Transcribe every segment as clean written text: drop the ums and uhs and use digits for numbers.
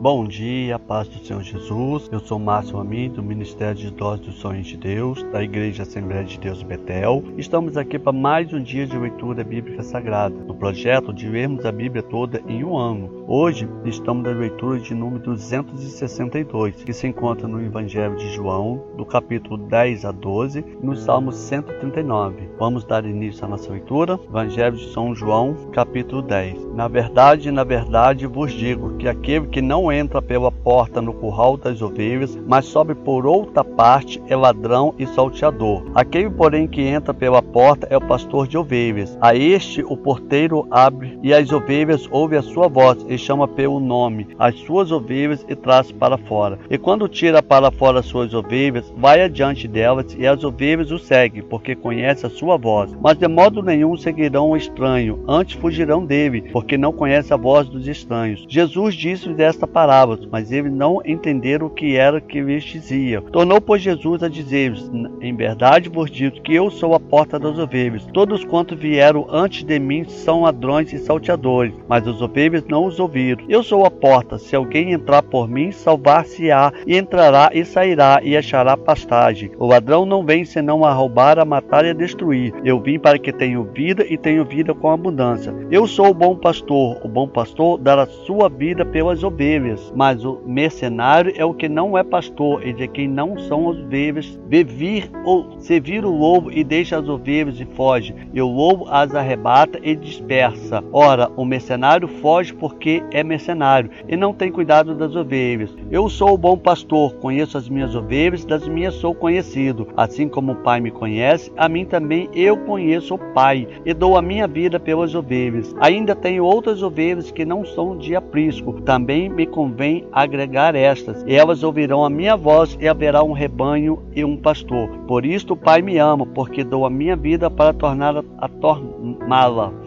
Bom dia, paz do Senhor Jesus. Eu sou Márcio Amin, do Ministério de Doses dos Sonhos de Deus, da Igreja Assembleia de Deus Betel. Estamos aqui para mais um dia de leitura bíblica sagrada, no projeto de lermos a Bíblia toda em um ano. Hoje estamos na leitura de número 262, que se encontra no Evangelho de João, do capítulo 10 a 12, no Salmo 139. Vamos dar início à nossa leitura. Evangelho de São João, capítulo 10. Na verdade, vos digo que aquele que não entra pela porta no curral das ovelhas, mas sobe por outra parte, é ladrão e salteador. Aquele, porém, que entra pela porta é o pastor de ovelhas. A este o porteiro abre, e as ovelhas ouvem a sua voz, e chama pelo nome as suas ovelhas e traz para fora. E quando tira para fora as suas ovelhas, vai adiante delas, e as ovelhas o seguem, porque conhece a sua voz. Mas de modo nenhum seguirão o estranho, antes fugirão dele, porque não conhece a voz dos estranhos. Jesus disse-lhes esta parábola, mas eles não entenderam o que era que lhes dizia. Tornou, pois, Jesus a dizer-lhes: em verdade vos digo que eu sou a porta das ovelhas. Todos quantos vieram antes de mim são ladrões e salteadores, mas as ovelhas não os ouviram. Eu sou a porta. Se alguém entrar por mim, salvar-se-á, e entrará e sairá, e achará pastagem. O ladrão não vem senão a roubar, a matar e a destruir. Eu vim para que tenham vida e tenham vida com abundância. Eu sou o bom pastor. O bom pastor dará sua vida pelas ovelhas. Mas o mercenário é o que não é pastor, e de quem não são as ovelhas, vê vir ou servir o lobo e deixa as ovelhas e foge, e o lobo as arrebata e dispersa. Ora, o mercenário foge porque é mercenário, e não tem cuidado das ovelhas. Eu sou o bom pastor, conheço as minhas ovelhas, das minhas sou conhecido. Assim como o Pai me conhece, a mim também eu conheço o Pai, e dou a minha vida pelas ovelhas. Ainda tenho outras ovelhas que não são de aprisco, também me convém agregar estas, e elas ouvirão a minha voz, e haverá um rebanho e um pastor. Por isto o Pai me ama, porque dou a minha vida para torná-la.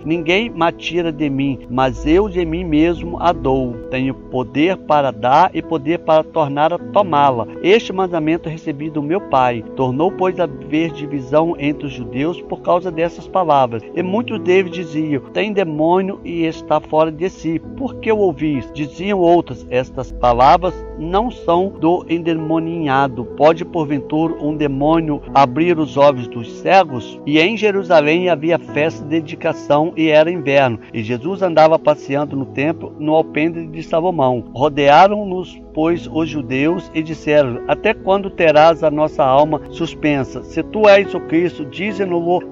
Ninguém me tira de mim, mas eu de mim mesmo a dou. Tenho poder para dar e poder para tornar a tomá-la. Este mandamento recebi do meu Pai. Tornou, pois, a haver divisão entre os judeus por causa dessas palavras. E muitos deles diziam: tem demônio e está fora de si. Por que o ouvis? Diziam outros: estas palavras não são do endemoniado. Pode, porventura, um demônio abrir os olhos dos cegos? E em Jerusalém havia festa de dedicação, e era inverno, e Jesus andava passeando no templo, no alpendre de Salomão. Rodearam-nos, pois, os judeus, e disseram: até quando terás a nossa alma suspensa? Se tu és o Cristo, dize-no-lo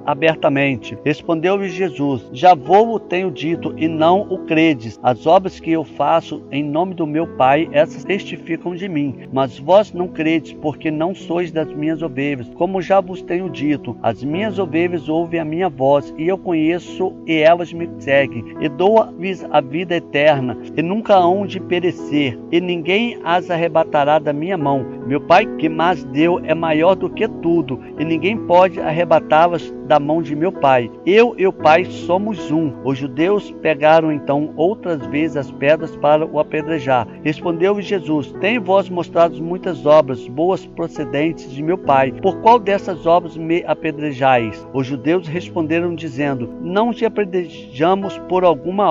abertamente. Respondeu-lhe Jesus: já vou tenho dito, e não o credes. As obras que eu faço em nome do meu Pai, essas testificam de mim. Mas vós não credes, porque não sois das minhas ovelhas. Como já vos tenho dito, as minhas ovelhas ouvem a minha voz, e eu conheço, e elas me seguem. E dou-lhes a vida eterna, e nunca hão de perecer, e ninguém as arrebatará da minha mão. Meu Pai que mas deu é maior do que tudo, e ninguém pode arrebatá-las da mão de meu Pai. Eu e o Pai somos um. Os judeus pegaram então outras vezes as pedras para o apedrejar. Respondeu-lhe Jesus: tenho vós mostrado muitas obras boas procedentes de meu Pai. Por qual dessas obras me apedrejais? Os judeus responderam dizendo: não te apedrejamos por alguma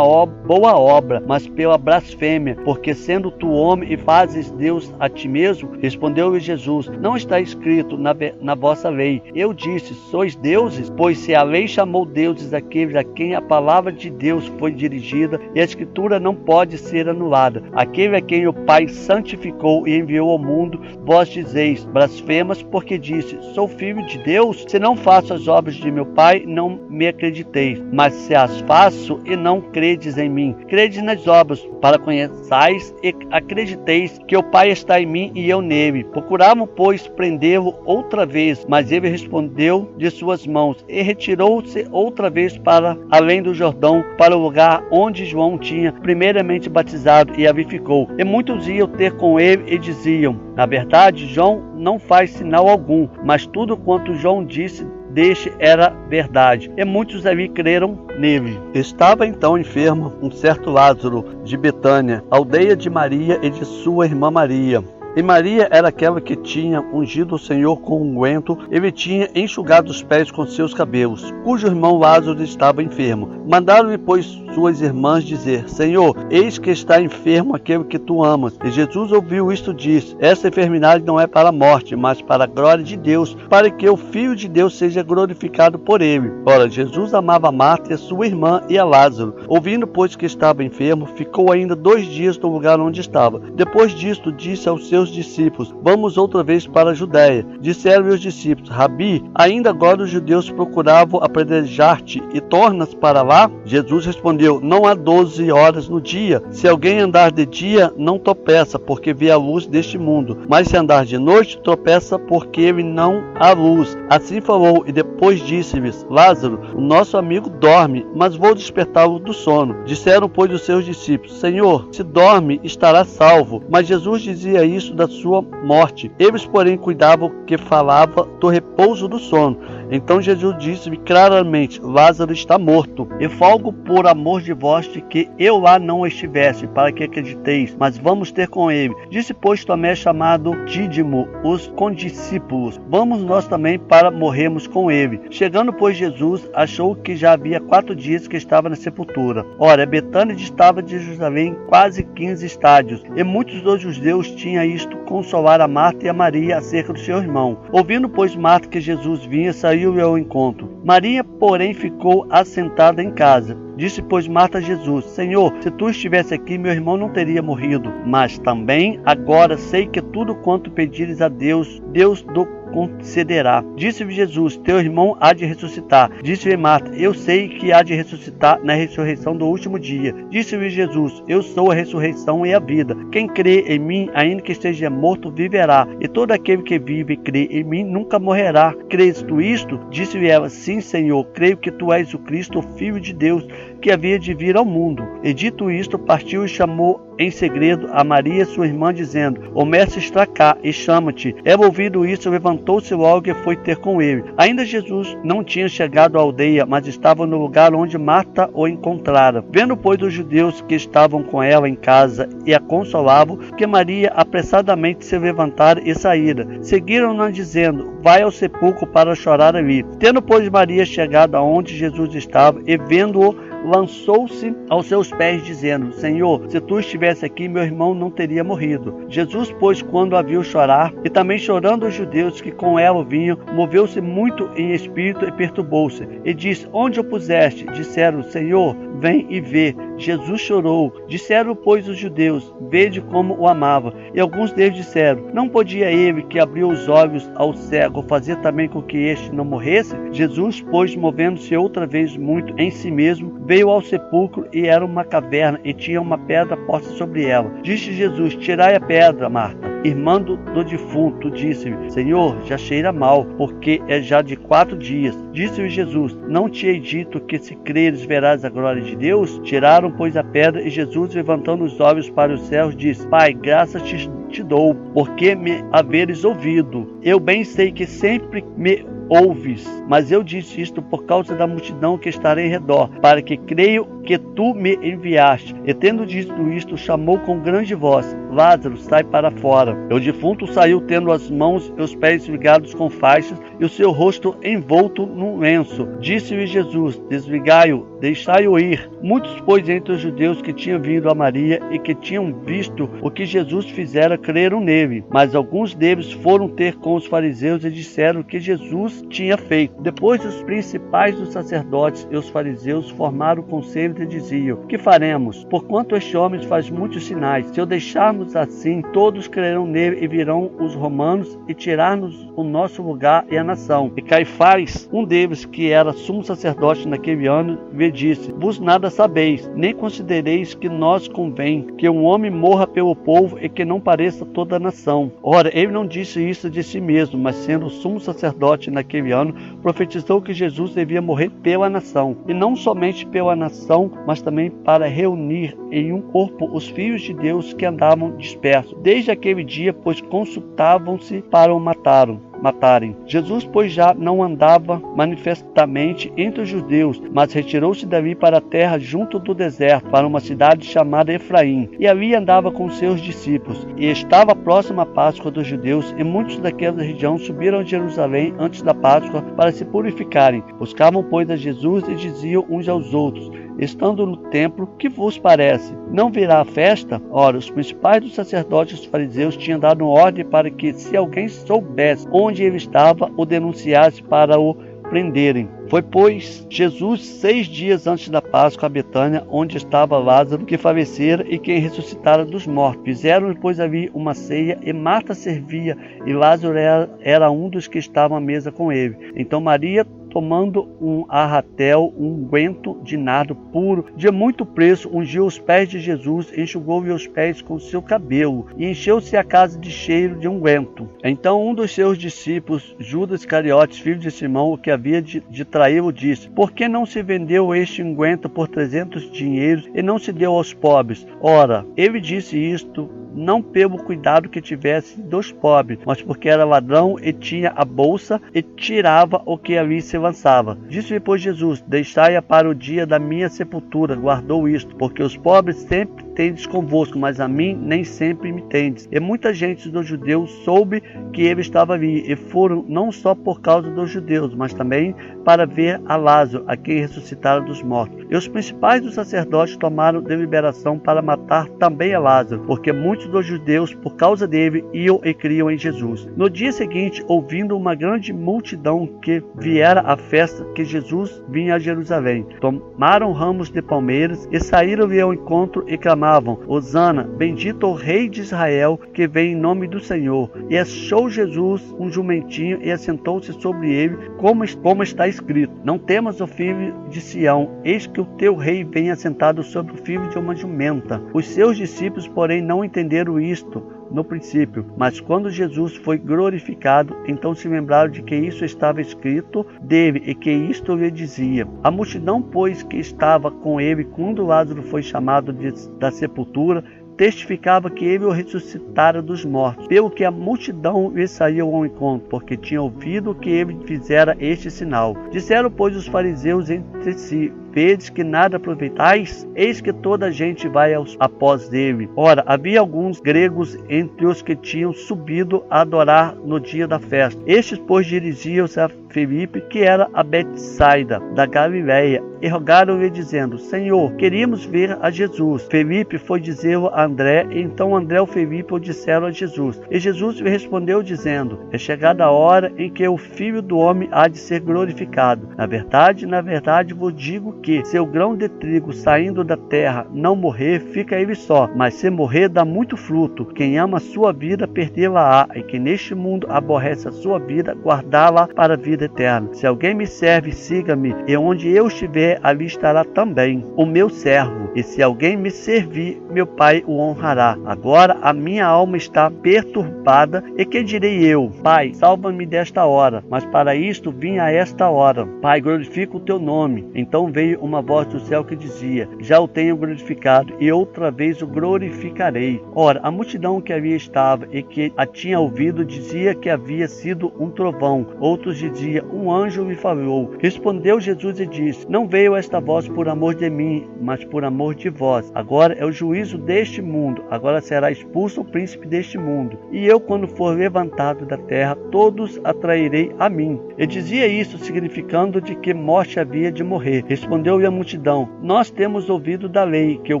boa obra, mas pela blasfêmia, porque sendo tu homem e fazes Deus a ti mesmo. Respondeu-lhe Jesus: não está escrito na vossa lei: eu disse, sois deuses? Pois se a lei chamou deuses aqueles a quem a palavra de Deus foi dirigida, e a escritura não pode ser anulada. Aquele a quem o Pai santificou e enviou ao mundo, vós dizeis: blasfemas, porque disse, sou filho de Deus? Se não faço as obras de meu Pai, não me acrediteis. Mas se as faço e não credes em mim, credes nas obras, para conheçais e acrediteis que o Pai está em mim e eu nele. Procuravam, pois, prendê-lo outra vez, mas ele respondeu de suas mãos, e retirou-se outra vez para além do Jordão, para o lugar onde João tinha primeiramente batizado, e ali ficou. E muitos iam ter com ele e diziam: na verdade, João não faz sinal algum, mas tudo quanto João disse deste era verdade, e muitos ali creram nele. Estava então enfermo um certo Lázaro de Betânia, aldeia de Maria e de sua irmã Maria. E Maria era aquela que tinha ungido o Senhor com unguento e lhe tinha enxugado os pés com seus cabelos, cujo irmão Lázaro estava enfermo. Mandaram-lhe, pois, suas irmãs dizer: Senhor, eis que está enfermo aquele que tu amas. E Jesus ouviu isto e disse: esta enfermidade não é para a morte, mas para a glória de Deus, para que o Filho de Deus seja glorificado por ele. Ora, Jesus amava a Marta e a sua irmã e a Lázaro. Ouvindo, pois, que estava enfermo, ficou ainda 2 dias no lugar onde estava. Depois disto, disse aos seus discípulos: vamos outra vez para a Judéia. Disseram-lhe os discípulos: Rabi, ainda agora os judeus procuravam apedrejar-te e tornas para lá? Jesus respondeu: não há 12 horas no dia. Se alguém andar de dia, não tropeça, porque vê a luz deste mundo. Mas se andar de noite, tropeça, porque ele não há luz. Assim falou, e depois disse-lhes: Lázaro, o nosso amigo dorme, mas vou despertá-lo do sono. Disseram, pois, os seus discípulos: Senhor, se dorme, estará salvo. Mas Jesus dizia isso da sua morte. Eles, porém, cuidavam que falava do repouso do sono. Então Jesus disse-lhe claramente: Lázaro está morto. E folgo por amor de vós de que eu lá não estivesse, para que acrediteis, mas vamos ter com ele. Disse, pois, Tomé, chamado Dídimo, os condiscípulos: vamos nós também para morrermos com ele. Chegando, pois, Jesus achou que já havia 4 dias que estava na sepultura. Ora, Betânia distava de Jerusalém quase 15 estádios, e muitos dos judeus tinham isto consolar a Marta e a Maria acerca do seu irmão. Ouvindo, pois, Marta que Jesus vinha, saiu-lhe ao encontro. Maria, porém, ficou assentada em casa. Disse, pois, Marta a Jesus: Senhor, se tu estivesse aqui, meu irmão não teria morrido. Mas também agora sei que tudo quanto pedires a Deus, Deus do concederá. Disse-lhe Jesus: teu irmão há de ressuscitar. Disse-lhe Marta: eu sei que há de ressuscitar na ressurreição do último dia. Disse-lhe Jesus: eu sou a ressurreição e a vida. Quem crê em mim, ainda que esteja morto, viverá. E todo aquele que vive e crê em mim nunca morrerá. Crês tu isto? Disse-lhe ela: sim, Senhor, creio que tu és o Cristo, o Filho de Deus, que havia de vir ao mundo. E dito isto, partiu e chamou em segredo a Maria, sua irmã, dizendo: o mestre está cá e chama-te. Ela, ouvindo isso, levantou-se logo e foi ter com ele. Ainda Jesus não tinha chegado à aldeia, mas estava no lugar onde Marta o encontrara. Vendo, pois, os judeus que estavam com ela em casa e a consolavam, que Maria apressadamente se levantara e saíra. Seguiram-na dizendo: vai ao sepulcro para chorar ali. Tendo, pois, Maria chegado aonde Jesus estava e vendo-o, lançou-se aos seus pés, dizendo: Senhor, se tu estivesse aqui, meu irmão não teria morrido. Jesus, pois, quando a viu chorar, e também chorando os judeus que com ela vinham, moveu-se muito em espírito e perturbou-se, e disse: onde o puseste? Disseram: Senhor, vem e vê. Jesus chorou. Disseram, pois, os judeus: vede como o amava. E alguns deles disseram: não podia ele, que abriu os olhos ao cego, fazer também com que este não morresse? Jesus, pois, movendo-se outra vez muito em si mesmo, veio ao sepulcro, e era uma caverna, e tinha uma pedra posta sobre ela. Disse Jesus: tirai a pedra. Marta, irmã do defunto, disse-lhe: Senhor, já cheira mal, porque é já de 4 dias. Disse-lhe Jesus: não te hei dito que, se creres, verás a glória de Deus? Tiraram, pois, a pedra, e Jesus, levantando os olhos para os céus, disse: Pai, graças te dou, porque me haveres ouvido. Eu bem sei que sempre me ouves, mas eu disse isto por causa da multidão que estará em redor, para que creio que tu me enviaste. E tendo dito isto, chamou com grande voz: Lázaro, sai para fora. E o defunto saiu, tendo as mãos e os pés ligados com faixas, e o seu rosto envolto num lenço. Disse-lhe Jesus: desligai-o, deixai-o ir. Muitos, pois, entre os judeus que tinham vindo a Maria e que tinham visto o que Jesus fizera, creram nele. Mas alguns deles foram ter com os fariseus e disseram que Jesus tinha feito. Depois, os principais dos sacerdotes e os fariseus formaram o conselho e diziam: que faremos? Porquanto este homem faz muitos sinais. Se o deixarmos assim, todos crerão nele, e virão os romanos e tirar-nos o nosso lugar e a nação. E Caifás, um deles, que era sumo sacerdote naquele ano, lhe disse: vos nada sabeis, nem considereis que nós convém que um homem morra pelo povo e que não pareça toda a nação. Ora, ele não disse isso de si mesmo, mas sendo sumo sacerdote naquele ano, profetizou que Jesus devia morrer pela nação, e não somente pela nação, mas também para reunir em um corpo os filhos de Deus que andavam dispersos. Desde aquele dia, pois, consultavam-se para o matar. matarem. Jesus, pois, já não andava manifestamente entre os judeus, mas retirou-se dali para a terra junto do deserto, para uma cidade chamada Efraim, e ali andava com seus discípulos. E estava próxima a Páscoa dos judeus, e muitos daquela região subiram a Jerusalém antes da Páscoa para se purificarem. Buscavam, pois, a Jesus e diziam uns aos outros, estando no templo: que vos parece? Não virá a festa? Ora, os principais dos sacerdotes e os fariseus tinham dado ordem para que, se alguém soubesse onde ele estava, o denunciasse para o prenderem. Foi, pois, Jesus 6 dias antes da Páscoa a Betânia, onde estava Lázaro, que falecera e quem ressuscitara dos mortos. Fizeram, pois, ali uma ceia, e Marta servia, e Lázaro era um dos que estavam à mesa com ele. Então Maria, tomando um arratel, um unguento de nardo puro, de muito preço, ungiu os pés de Jesus, enxugou-lhe os pés com seu cabelo, e encheu-se a casa de cheiro de unguento. Então um dos seus discípulos, Judas Iscariotes, filho de Simão, o que havia de traí-lo, disse: por que não se vendeu este unguento por 300 dinheiros e não se deu aos pobres? Ora, ele disse isto não pelo cuidado que tivesse dos pobres, mas porque era ladrão e tinha a bolsa e tirava o que ali se lançava. Disse-lhe, pois, Jesus: deixai-a para o dia da minha sepultura. Guardou isto, porque os pobres sempre tendes convosco, mas a mim nem sempre me tendes. E muita gente dos judeus soube que ele estava ali, e foram não só por causa dos judeus, mas também para ver a Lázaro, a quem ressuscitara dos mortos. E os principais dos sacerdotes tomaram deliberação para matar também a Lázaro, porque muitos dos judeus, por causa dele, iam e criam em Jesus. No dia seguinte, ouvindo uma grande multidão que viera à festa, que Jesus vinha a Jerusalém, tomaram ramos de palmeiras e saíram-lhe ao encontro e clamavam: Hosana, bendito o Rei de Israel, que vem em nome do Senhor. E achou Jesus um jumentinho e assentou-se sobre ele, como está escrito: não temas, ó filho de Sião, eis que o teu rei vem assentado sobre o filho de uma jumenta. Os seus discípulos, porém, não entenderam isto no princípio, mas quando Jesus foi glorificado, então se lembraram de que isso estava escrito dele e que isto lhe dizia. A multidão, pois, que estava com ele quando Lázaro foi chamado da sepultura, testificava que ele o ressuscitara dos mortos, pelo que a multidão lhe saía ao encontro, porque tinha ouvido que ele fizera este sinal. Disseram, pois, os fariseus entre si: vedes que nada aproveitais? Eis que toda a gente vai após dele. Ora, havia alguns gregos entre os que tinham subido a adorar no dia da festa. Estes, pois, dirigiam-se a Felipe, que era a Betsaida da Galileia, e rogaram-lhe, dizendo: Senhor, queríamos ver a Jesus. Felipe foi dizê-lo a André, e então André e Felipe o disseram a Jesus. E Jesus lhe respondeu, dizendo: é chegada a hora em que o Filho do Homem há de ser glorificado. Na verdade vos digo que, se o grão de trigo saindo da terra não morrer, fica ele só, mas se morrer, dá muito fruto. Quem ama a sua vida, perdê-la-á, e quem neste mundo aborrece a sua vida, guardá-la para a vida eterna. Se alguém me serve, siga-me, e onde eu estiver, ali estará também o meu servo. E se alguém me servir, meu Pai o honrará. Agora a minha alma está perturbada, e que direi eu? Pai, salva-me desta hora. Mas para isto vim a esta hora. Pai, glorifica o teu nome. Então veio uma voz do céu que dizia: já o tenho glorificado, e outra vez o glorificarei. Ora, a multidão que ali estava e que a tinha ouvido dizia que havia sido um trovão. Outros diziam: um anjo me falou. Respondeu Jesus e disse: não veio esta voz por amor de mim, mas por amor de vós. Agora é o juízo deste mundo. Agora será expulso o príncipe deste mundo. E eu, quando for levantado da terra, todos atrairei a mim. E dizia isso, significando de que morte havia de morrer. Respondeu-lhe a multidão: nós temos ouvido da lei que o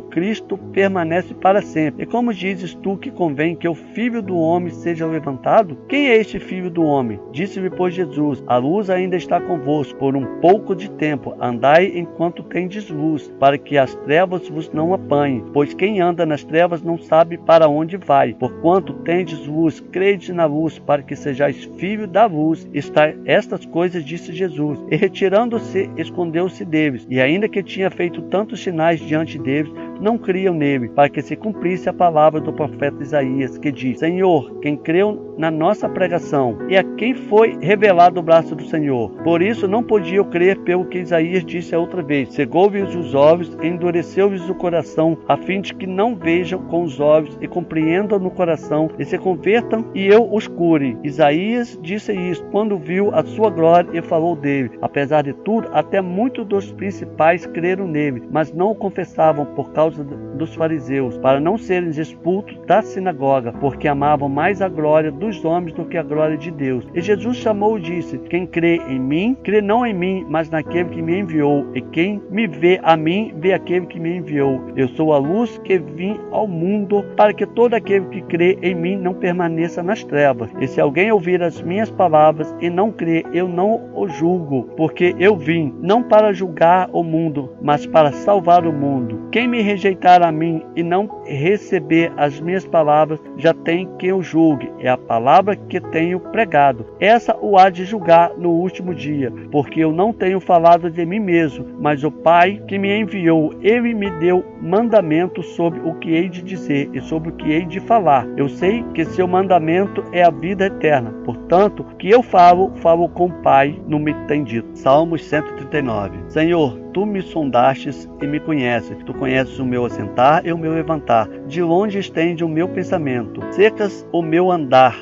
Cristo permanece para sempre. E como dizes tu que convém que o Filho do Homem seja levantado? Quem é este Filho do Homem? Disse-lhe, pois, Jesus: a luz ainda está convosco por um pouco de tempo. Andai enquanto tendes luz, para que as trevas vos não apanhem. Pois quem anda nas trevas não sabe para onde vai. Porquanto tendes luz, crede na luz, para que sejais filho da luz. Estas coisas disse Jesus. E retirando-se, escondeu-se deles. E ainda que tinha feito tantos sinais diante deles, entanto não criam nele, para que se cumprisse a palavra do profeta Isaías, que diz: Senhor, quem creu na nossa pregação, e a quem foi revelado o braço do Senhor. Por isso não podiam crer pelo que Isaías disse a outra vez: cegou-lhes os olhos, endureceu-lhes o coração, a fim de que não vejam com os olhos e compreendam no coração, e se convertam e eu os cure. Isaías disse isso quando viu a sua glória e falou dele. Apesar de tudo, até muitos dos principais creram nele, mas não o confessavam por causa dos fariseus, para não serem expulsos da sinagoga, porque amavam mais a glória dos homens do que a glória de Deus. E Jesus chamou e disse: quem crê em mim, crê não em mim, mas naquele que me enviou. E quem me vê a mim, vê aquele que me enviou. Eu sou a luz que vim ao mundo, para que todo aquele que crê em mim não permaneça nas trevas. E se alguém ouvir as minhas palavras e não crer, eu não o julgo, porque eu vim não para julgar o mundo, mas para salvar o mundo. Quem me rejeitar a mim e não receber as minhas palavras, já tem quem o julgue. É a palavra que tenho pregado. Essa o há de julgar no último dia, porque eu não tenho falado de mim mesmo, mas o Pai que me enviou, ele me deu mandamento sobre o que hei de dizer e sobre o que hei de falar. Eu sei que seu mandamento é a vida eterna. Portanto, o que eu falo com o Pai não me tem dito. Salmos 139. Senhor, tu me sondastes e me conheces. Tu conheces o meu assentar e o meu levantar. De longe estende o meu pensamento. Cercas o meu andar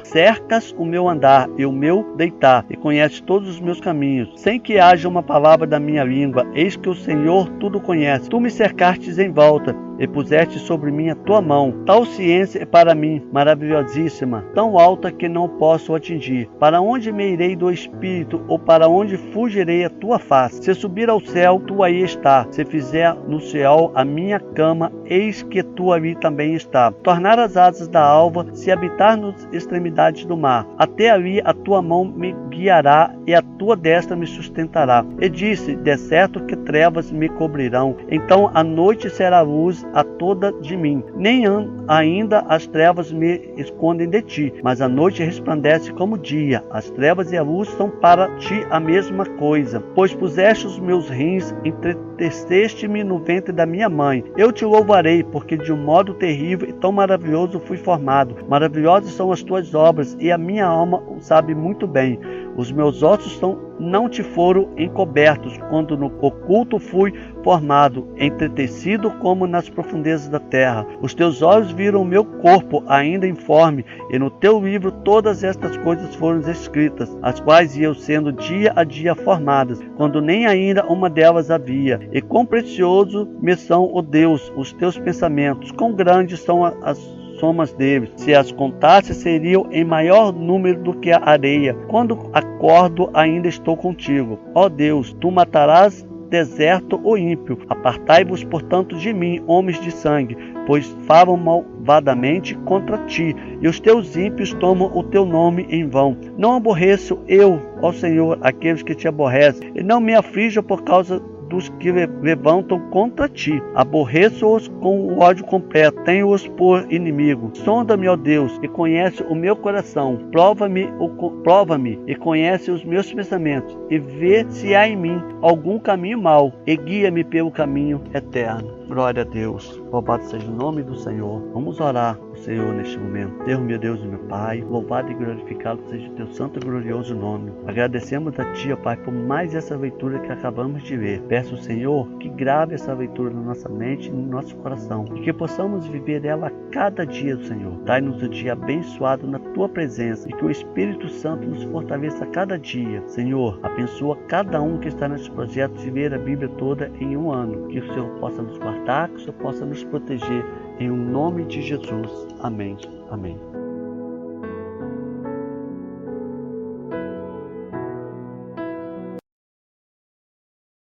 e o meu deitar, e conheces todos os meus caminhos. Sem que haja uma palavra da minha língua, eis que o Senhor tudo conhece. Tu me cercastes em volta e puseste sobre mim a tua mão. Tal ciência é para mim maravilhosíssima, tão alta que não posso atingir. Para onde me irei do Espírito, ou para onde fugirei a tua face? Se subir ao céu, tu aí está. Se fizer no céu a minha cama, eis que tu ali também está. Tornar as asas da alva, se habitar nas extremidades do mar, até ali a tua mão me guiará e a tua destra me sustentará. E disse: de certo que trevas me cobrirão, então a noite será luz a toda de mim. Nem ainda as trevas me escondem de ti, mas a noite resplandece como dia. As trevas e a luz são para ti a mesma coisa. Pois puseste os meus rins, entreteceste-me no ventre da minha mãe. Eu te louvarei, porque de um modo terrível e tão maravilhoso fui formado. Maravilhosas são as tuas obras, e a minha alma o sabe muito bem. Os meus ossos não te foram encobertos, quando no oculto fui formado, entretecido como nas profundezas da terra. Os teus olhos viram o meu corpo ainda informe, e no teu livro todas estas coisas foram escritas, as quais iam sendo dia a dia formadas, quando nem ainda uma delas havia. E quão precioso me são, ó Deus, os teus pensamentos, quão grandes são as somas deles. Se as contasse, seriam em maior número do que a areia. Quando acordo, ainda estou contigo. Ó Deus, tu matarás deserto o ímpio. Apartai-vos, portanto, de mim, homens de sangue, pois falam malvadamente contra ti, e os teus ímpios tomam o teu nome em vão. Não aborreço eu, ó Senhor, aqueles que te aborrecem, e não me aflijo por causa dos que levantam contra ti. Aborreço-os com o ódio completo, tenho-os por inimigo. Sonda-me, ó Deus, e conhece o meu coração. Prova-me e conhece os meus pensamentos, e vê se há em mim algum caminho mau, e guia-me pelo caminho eterno. Glória a Deus. Louvado seja o nome do Senhor. Vamos orar ao Senhor neste momento. Deus, meu Deus e meu Pai, louvado e glorificado seja o teu santo e glorioso nome. Agradecemos a Ti, ó Pai, por mais essa leitura que acabamos de ler. Peço, Senhor, que grave essa leitura na nossa mente e no nosso coração, e que possamos viver ela a cada dia, Senhor. Dai-nos o dia abençoado na Tua presença, e que o Espírito Santo nos fortaleça a cada dia. Senhor, abençoa cada um que está nesse projeto de ler a Bíblia toda em um ano. Que o Senhor possa nos guardar, que o Senhor possa nos proteger. Em nome de Jesus. Amém. Amém.